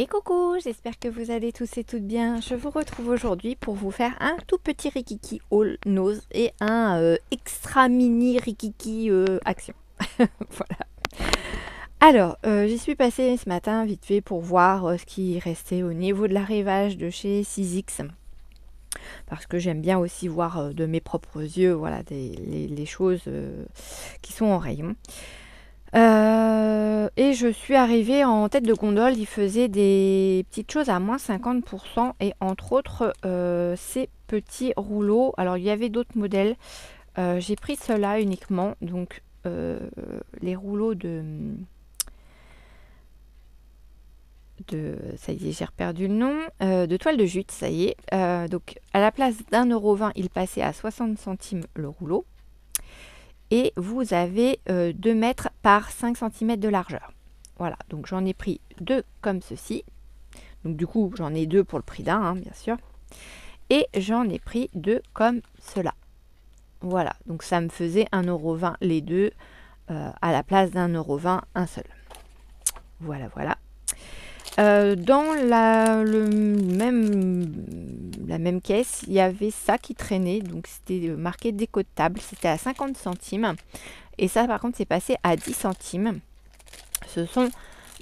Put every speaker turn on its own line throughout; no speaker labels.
Et coucou, j'espère que vous allez tous et toutes bien. Je vous retrouve aujourd'hui pour vous faire un tout petit Rikiki All Nose et un extra mini Rikiki Action. Voilà. Alors, j'y suis passée ce matin vite fait pour voir ce qui restait au niveau de l'arrivage de chez 6X. Parce que j'aime bien aussi voir de mes propres yeux voilà, les choses qui sont en rayon. Et je suis arrivée en tête de gondole, il faisait des petites choses à moins 50% et entre autres ces petits rouleaux. Alors il y avait d'autres modèles, j'ai pris ceux-là uniquement, donc les rouleaux ça y est, j'ai reperdu le nom, de toile de jute, ça y est. Donc à la place d'1,20 €, il passait à 60 centimes le rouleau. Et vous avez 2 mètres par 5 cm de largeur. Voilà, donc j'en ai pris 2 comme ceci. Donc du coup, j'en ai 2 pour le prix d'un, hein, bien sûr. Et j'en ai pris 2 comme cela. Voilà, donc ça me faisait 1,20 € les deux, à la place d'1,20 € un seul. Voilà, voilà. Dans la même caisse, il y avait ça qui traînait, donc c'était marqué déco de table, c'était à 50 centimes. Et ça par contre c'est passé à 10 centimes. Ce sont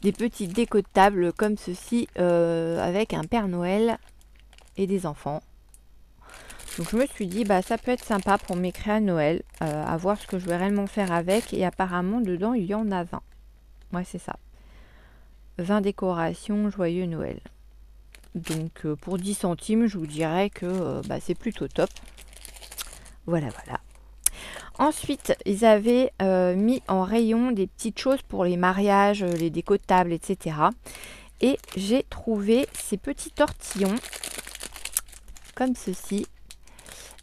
des petites déco de table comme ceci, avec un Père Noël et des enfants. Donc je me suis dit, bah ça peut être sympa pour m'écrire à Noël, à voir ce que je vais réellement faire avec. Et apparemment dedans il y en a 20. Ouais, c'est ça. 20 décorations, joyeux Noël. Donc pour 10 centimes, je vous dirais que bah, c'est plutôt top. Voilà, voilà. Ensuite, ils avaient mis en rayon des petites choses pour les mariages, les décos de table, etc. Et j'ai trouvé ces petits tortillons, comme ceci.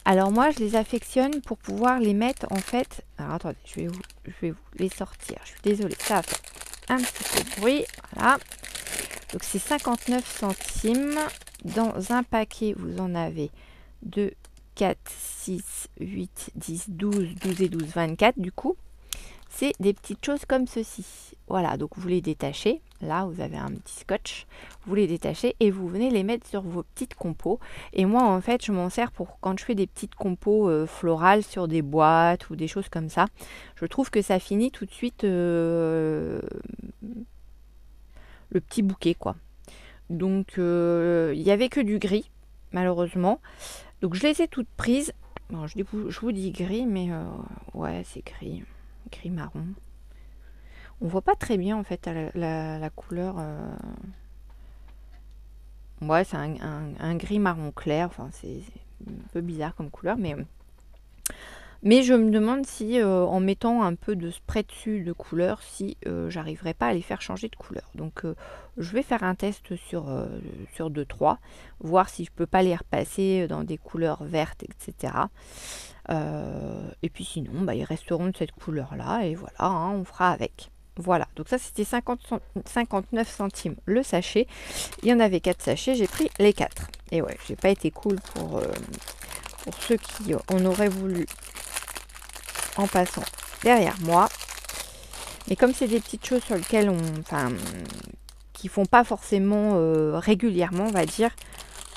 Alors moi, je les affectionne pour pouvoir les mettre en fait... Alors attendez, je vais vous les sortir. Je suis désolée, ça a fait un petit peu de bruit. Voilà. Donc c'est 59 centimes. Dans un paquet, vous en avez 2, 4, 6, 8, 10, 12, 12 et 12, 24 du coup. C'est des petites choses comme ceci. Voilà, donc vous les détachez. Là, vous avez un petit scotch. Vous les détachez et vous venez les mettre sur vos petites compos. Et moi, en fait, je m'en sers pour quand je fais des petites compos florales sur des boîtes ou des choses comme ça. Je trouve que ça finit tout de suite le petit bouquet, quoi. Donc, il n'y avait que du gris, malheureusement. Donc, je les ai toutes prises. Bon, je vous dis gris, mais ouais, c'est gris. Gris marron. On voit pas très bien, en fait, la couleur. Ouais, c'est un gris marron clair. Enfin, c'est un peu bizarre comme couleur, mais je me demande si, en mettant un peu de spray dessus de couleur, si j'arriverai pas à les faire changer de couleur. Donc, je vais faire un test sur 2-3, voir si je peux pas les repasser dans des couleurs vertes, etc. Et puis sinon, bah, ils resteront de cette couleur-là, et voilà, hein, on fera avec. Voilà, donc ça c'était 59 centimes le sachet. Il y en avait 4 sachets, j'ai pris les 4. Et ouais, j'ai pas été cool pour ceux qui en auraient voulu en passant derrière moi. Mais comme c'est des petites choses sur lesquelles qui font pas forcément régulièrement, on va dire,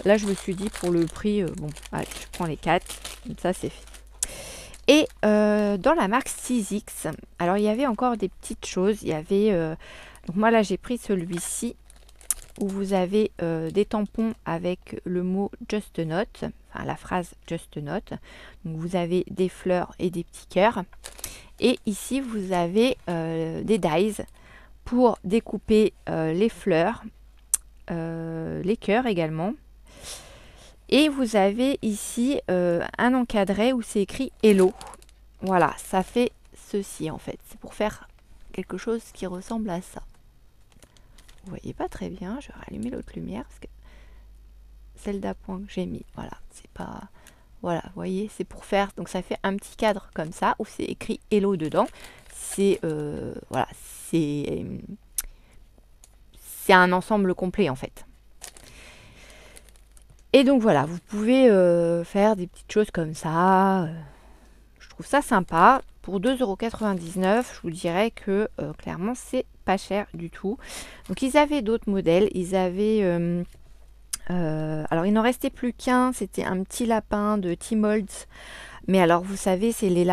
là je me suis dit pour le prix, bon, allez, je prends les 4, ça c'est fait. Et dans la marque 6X, alors il y avait encore des petites choses. Il y avait, donc moi là j'ai pris celui-ci où vous avez des tampons avec le mot Just a Note, enfin la phrase Just a Note. Donc vous avez des fleurs et des petits cœurs. Et ici vous avez des dies pour découper les fleurs, les cœurs également. Et vous avez ici un encadré où c'est écrit Hello. Voilà, ça fait ceci en fait. C'est pour faire quelque chose qui ressemble à ça. Vous voyez pas très bien, je vais rallumer l'autre lumière parce que celle d'appoint que j'ai mis, voilà, c'est pas... Voilà, vous voyez, c'est pour faire... Donc ça fait un petit cadre comme ça où c'est écrit Hello dedans. C'est... voilà, c'est un ensemble complet en fait. Et donc voilà, vous pouvez faire des petites choses comme ça. Je trouve ça sympa. Pour 2,99 €, je vous dirais que clairement, c'est pas cher du tout. Donc, ils avaient d'autres modèles. Ils avaient... alors, il n'en restait plus qu'un. C'était un petit lapin de T-Molds. Mais alors, vous savez, c'est les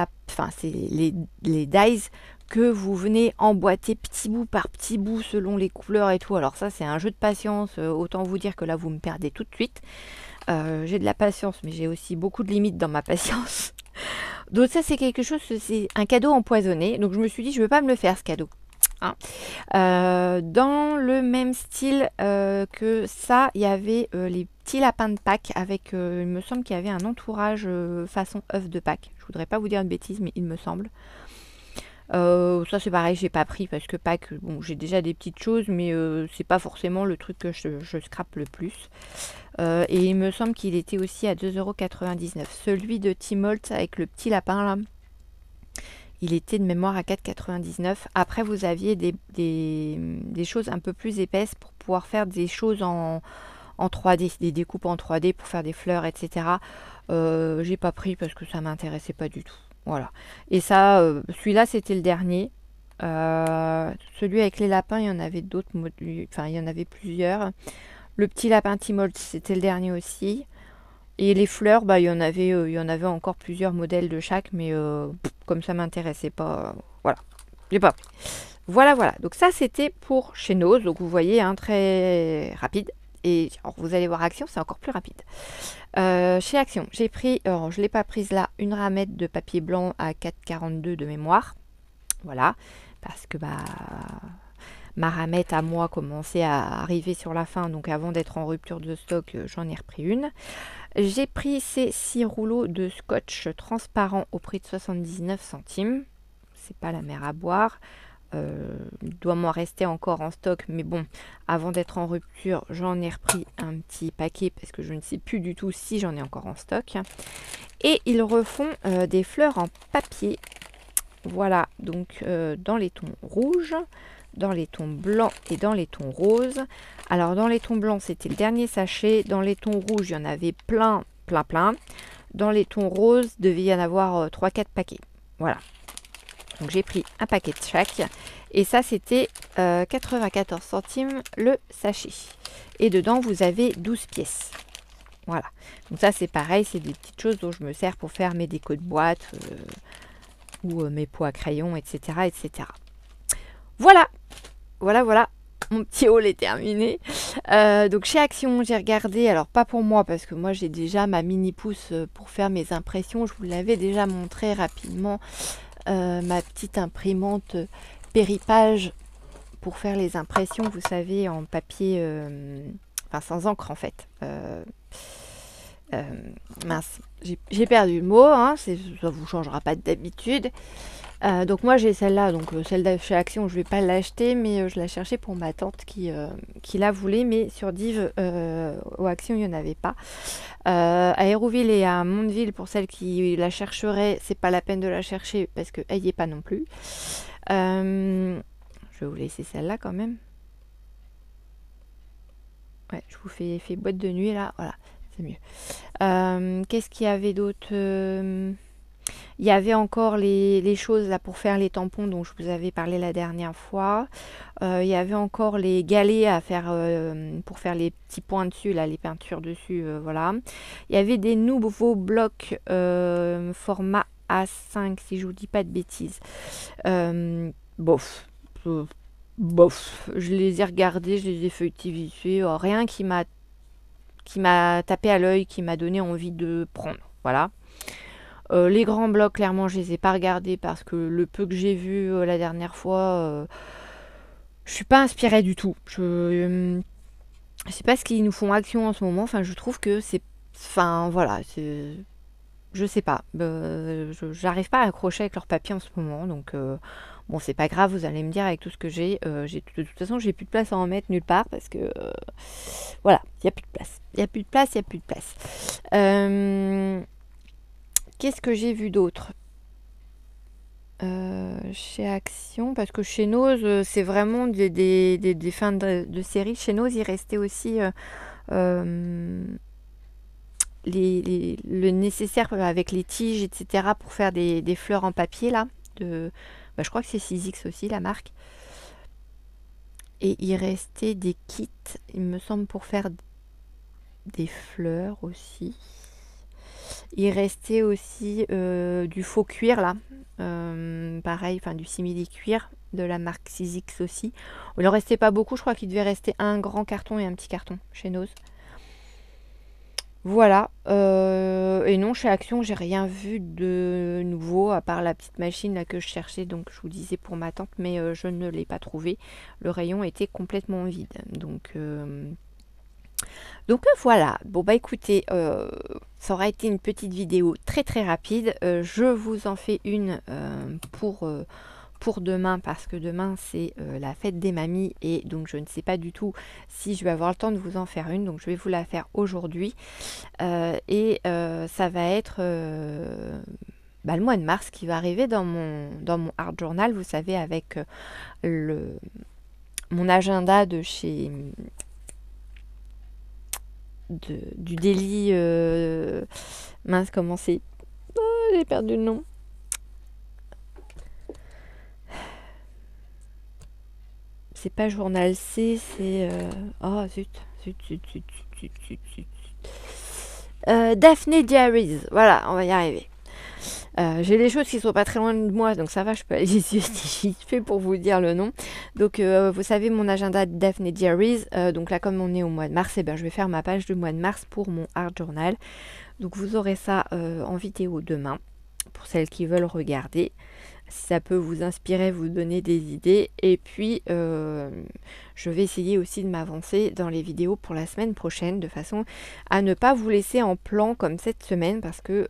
dies que vous venez emboîter petit bout par petit bout selon les couleurs et tout. Alors ça, c'est un jeu de patience. Autant vous dire que là, vous me perdez tout de suite. J'ai de la patience, mais j'ai aussi beaucoup de limites dans ma patience. Donc ça, c'est quelque chose, c'est un cadeau empoisonné. Donc je me suis dit, je ne veux pas me le faire, ce cadeau. Hein. Dans le même style que ça, il y avait les petits lapins de Pâques avec, il me semble qu'il y avait un entourage façon œuf de Pâques. Je voudrais pas vous dire de bêtises, mais il me semble. Ça c'est pareil, j'ai pas pris parce que Pâques, bon, j'ai déjà des petites choses, mais c'est pas forcément le truc que je scrape le plus. Et il me semble qu'il était aussi à 2,99 €. Celui de T-Molds avec le petit lapin là, il était de mémoire à 4,99 €. Après, vous aviez des choses un peu plus épaisses pour pouvoir faire des choses en 3D, des découpes en 3D pour faire des fleurs, etc. J'ai pas pris parce que ça m'intéressait pas du tout. Voilà. Et ça, celui-là, c'était le dernier. Celui avec les lapins, il y en avait d'autres, enfin, il y en avait plusieurs. Le petit lapin T-Molds, c'était le dernier aussi. Et les fleurs, bah, il y en avait encore plusieurs modèles de chaque, mais comme ça m'intéressait pas, voilà, j'ai pas pris. Voilà, voilà. Donc ça, c'était pour chez Nose. Donc vous voyez, hein, très rapide. Et alors, vous allez voir Action, c'est encore plus rapide. Chez Action, j'ai pris, alors je ne l'ai pas prise là, une ramette de papier blanc à 4,42 € de mémoire. Voilà, parce que bah, ma ramette à moi commençait à arriver sur la fin, donc avant d'être en rupture de stock, j'en ai repris une. J'ai pris ces 6 rouleaux de scotch transparent au prix de 79 centimes. C'est pas la mer à boire. Il doit m'en rester encore en stock, mais bon, avant d'être en rupture, j'en ai repris un petit paquet parce que je ne sais plus du tout si j'en ai encore en stock. Et ils refont des fleurs en papier. Voilà, donc dans les tons rouges, dans les tons blancs et dans les tons roses. Alors dans les tons blancs, c'était le dernier sachet. Dans les tons rouges, il y en avait plein, plein, plein. Dans les tons roses, il devait y en avoir 3-4 paquets. Voilà. Donc j'ai pris un paquet de chaque. Et ça, c'était 94 centimes le sachet. Et dedans, vous avez 12 pièces. Voilà. Donc ça, c'est pareil. C'est des petites choses dont je me sers pour faire mes décos de boîte ou mes pots à crayon, etc., etc. Voilà. Voilà, voilà. Mon petit haul est terminé. Donc chez Action, j'ai regardé, alors pas pour moi parce que moi j'ai déjà ma mini pousse pour faire mes impressions. Je vous l'avais déjà montré rapidement. Ma petite imprimante Péripage pour faire les impressions, vous savez, en papier, enfin sans encre en fait. Mince, j'ai perdu le mot, hein, ça vous changera pas d'habitude. Donc moi j'ai celle-là, donc celle de chez Action, je vais pas l'acheter, mais je la cherchais pour ma tante qui la voulait, mais sur Div ou Action il n'y en avait pas. À Hérouville et à Mondeville, pour celles qui la chercheraient, c'est pas la peine de la chercher parce qu'elle n'y est pas non plus. Je vais vous laisser celle-là quand même. Ouais, je vous fais boîte de nuit là, voilà, c'est mieux. Qu'est-ce qu'il y avait d'autre? Il y avait encore les choses là pour faire les tampons dont je vous avais parlé la dernière fois. Il y avait encore les galets à faire pour faire les petits points dessus, là, les peintures dessus, voilà. Il y avait des nouveaux blocs format A5, si je vous dis pas de bêtises. Bof. Bof. Je les ai regardés, je les ai feuilletés vite fait. Rien qui m'a tapé à l'œil, qui m'a donné envie de prendre. Voilà. Les grands blocs, clairement, je les ai pas regardés parce que le peu que j'ai vu la dernière fois, je suis pas inspirée du tout. Je sais pas ce qu'ils nous font Action en ce moment. Enfin, je trouve que c'est, enfin, voilà, c'est, je sais pas. J'arrive pas à accrocher avec leur papier en ce moment, donc bon, c'est pas grave. Vous allez me dire avec tout ce que j'ai, de toute façon, j'ai plus de place à en mettre nulle part parce que voilà, il y a plus de place. Il y a plus de place, il y a plus de place. Qu'est-ce que j'ai vu d'autre chez Action? Parce que chez Nose, c'est vraiment des fins de série. Chez Nose, il restait aussi le nécessaire avec les tiges, etc. pour faire des fleurs en papier là. Je crois que c'est Sizzix aussi la marque. Et il restait des kits, il me semble, pour faire des fleurs aussi. Il restait aussi du faux cuir là. Pareil, enfin du simili cuir de la marque Sizzix aussi. Il en restait pas beaucoup, je crois qu'il devait rester un grand carton et un petit carton chez Nose. Voilà. Et non, chez Action, j'ai rien vu de nouveau, à part la petite machine là que je cherchais, donc je vous disais pour ma tante, mais je ne l'ai pas trouvé. Le rayon était complètement vide. Donc voilà. Bon bah écoutez, ça aura été une petite vidéo très très rapide. Je vous en fais une pour demain, parce que demain c'est la fête des mamies, et donc je ne sais pas du tout si je vais avoir le temps de vous en faire une, donc je vais vous la faire aujourd'hui. Ça va être le mois de mars qui va arriver dans mon art journal, vous savez, avec mon agenda de chez du Daily, mince, comment c'est, j'ai perdu le nom. C'est pas Journal C, c'est oh zut. Daphne Diaries, voilà, on va y arriver. J'ai des choses qui sont pas très loin de moi, donc ça va, je peux aller vite fait pour vous dire le nom. Donc vous savez, mon agenda Daphne Diaries, donc là comme on est au mois de mars, je vais faire ma page du mois de mars pour mon art journal. Donc vous aurez ça en vidéo demain, pour celles qui veulent regarder. Si ça peut vous inspirer, vous donner des idées. Et puis, je vais essayer aussi de m'avancer dans les vidéos pour la semaine prochaine, de façon à ne pas vous laisser en plan comme cette semaine, parce que,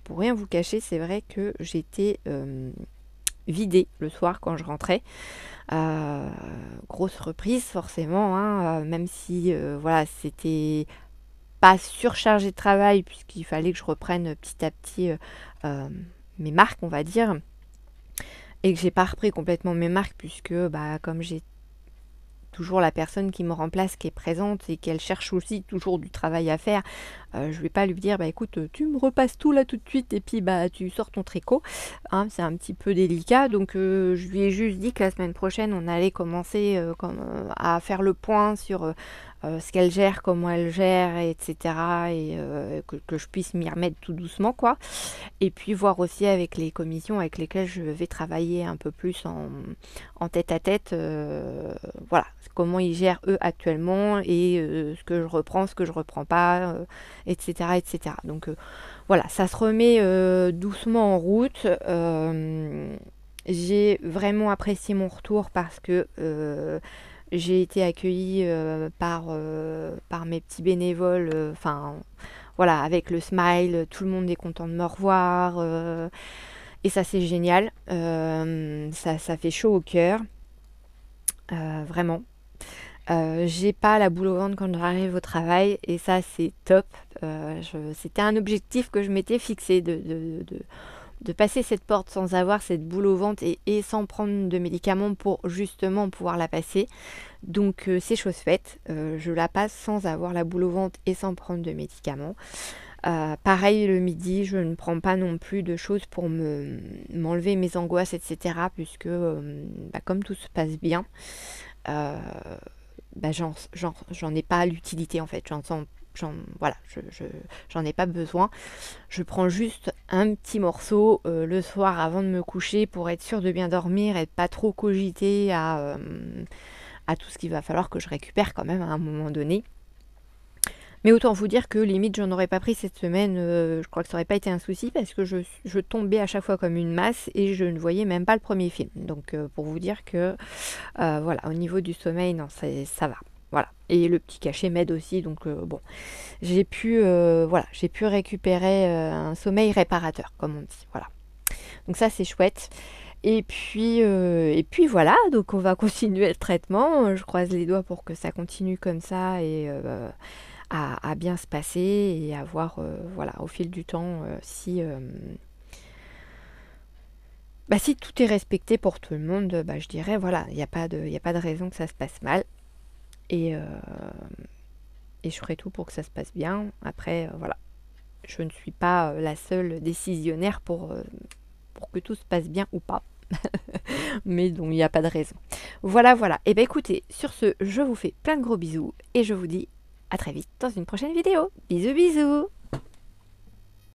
pour rien vous cacher, c'est vrai que j'étais vidée le soir quand je rentrais. Grosse reprise forcément, hein, même si voilà, c'était pas surchargé de travail, puisqu'il fallait que je reprenne petit à petit mes marques, on va dire. Et que j'ai pas repris complètement mes marques, puisque comme j'ai toujours la personne qui me remplace qui est présente et qu'elle cherche aussi toujours du travail à faire, je vais pas lui dire écoute, tu me repasses tout là tout de suite et puis tu sors ton tricot, hein, c'est un petit peu délicat. Donc je lui ai juste dit que la semaine prochaine on allait commencer à faire le point sur ce qu'elle gère, comment elle gère, etc. Et que je puisse m'y remettre tout doucement, quoi. Et puis voir aussi avec les commissions avec lesquelles je vais travailler un peu plus en tête à tête, voilà, comment ils gèrent eux actuellement, et ce que je reprends, ce que je reprends pas, etc., etc. Donc voilà, ça se remet doucement en route. J'ai vraiment apprécié mon retour, parce que j'ai été accueillie par mes petits bénévoles, voilà, avec le smile, tout le monde est content de me revoir, et ça c'est génial, ça fait chaud au cœur, vraiment. J'ai pas la boule au ventre quand j'arrive au travail, et ça c'est top. C'était un objectif que je m'étais fixé, de passer cette porte sans avoir cette boule au ventre, et sans prendre de médicaments pour justement pouvoir la passer. Donc c'est chose faite, je la passe sans avoir la boule au ventre et sans prendre de médicaments. Pareil le midi, je ne prends pas non plus de choses pour m'enlever mes angoisses, etc. Puisque comme tout se passe bien, j'en ai pas l'utilité en fait. Voilà, j'en ai pas besoin. Je prends juste un petit morceau le soir avant de me coucher, pour être sûre de bien dormir et de pas trop cogiter à tout ce qu'il va falloir que je récupère quand même à un moment donné. Mais autant vous dire que limite j'en aurais pas pris cette semaine, je crois que ça aurait pas été un souci, parce que je tombais à chaque fois comme une masse et je ne voyais même pas le premier film. Donc pour vous dire que voilà, au niveau du sommeil, non, ça va. Voilà. Et le petit cachet m'aide aussi, donc bon, j'ai pu récupérer un sommeil réparateur, comme on dit. Voilà. Donc ça c'est chouette. Et puis voilà, donc on va continuer le traitement. Je croise les doigts pour que ça continue comme ça, et à bien se passer, et à voir voilà, au fil du temps, si tout est respecté pour tout le monde, je dirais voilà, il n'y a pas de raison que ça se passe mal. Et je ferai tout pour que ça se passe bien. Après, voilà, je ne suis pas la seule décisionnaire pour que tout se passe bien ou pas. Mais donc, il n'y a pas de raison. Voilà, voilà. Et bien écoutez, sur ce, je vous fais plein de gros bisous et je vous dis à très vite dans une prochaine vidéo. Bisous, bisous!